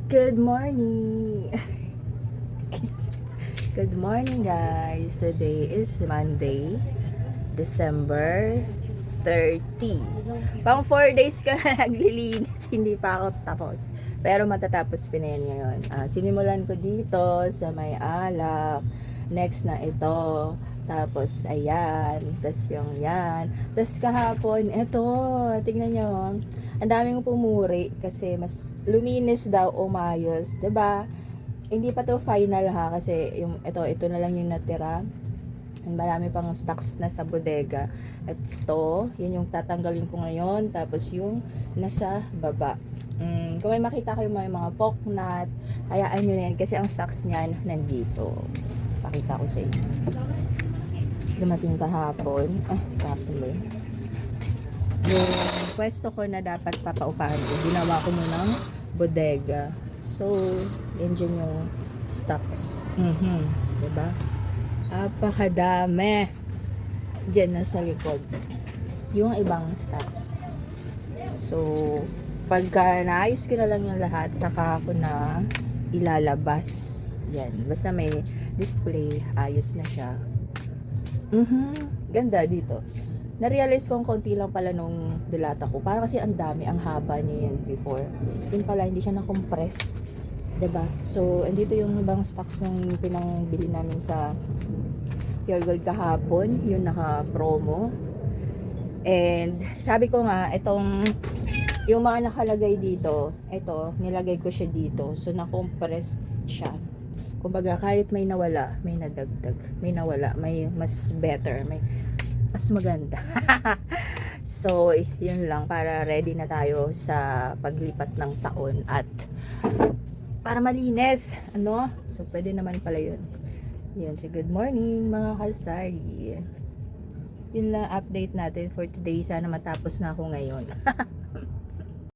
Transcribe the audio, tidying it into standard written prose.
Good morning! Good morning guys! Today is Monday, December 30. Pang 4 days ka na naglilinis, hindi pa ako tapos. Pero matatapos ko na yan ngayon. Sinimulan ko dito sa may alak. Next na ito. Tapos ayan. Tapos yung yan. Tapos kahapon, ito. Tingnan nyo. Ang daming pumuri kasi mas luminis daw o mayos. 'Di ba? Hindi pa to final ha kasi yung ito na lang yung natira. Marami pang stocks na sa bodega. Ito, yun yung tatanggalin ko ngayon. Tapos yung nasa baba. Kung may makita kayo mga poknat, hayaan nyo na yan kasi ang stocks niyan nandito. Pakita ko sa inyo. Dumating kahapon. Kahapon ba yun? Yung pwesto ko na dapat papaupahan ko, ginawa ko munang bodega. So, yan dyan yung stocks. Diba? Apakadami dyan na sa likod. Yung ibang stocks. So, pagka naayos ko na lang yung lahat, saka ako na ilalabas. Yan. Basta may display, ayos na siya. Ganda dito. Na-realize ko ang konti lang pala nung dilata ko. Para kasi ang dami, ang haba niya yan before. Yun pala, hindi siya na-compress. 'Di ba? So, andito yung ibang stocks nung pinangbili namin sa Pure Gold kahapon. Yung naka-promo. And, sabi ko nga, yung mga nakalagay dito, ito, nilagay ko siya dito. So, na-compress siya. Kumbaga, kahit may nawala, may nadagdag. May nawala, may mas better, may mas maganda. So, yun lang para ready na tayo sa paglipat ng taon at para malinis, ano? So, pwede naman pala yun. Yun, so good morning mga kalsari. Yun lang update natin for today. Sana matapos na ako ngayon.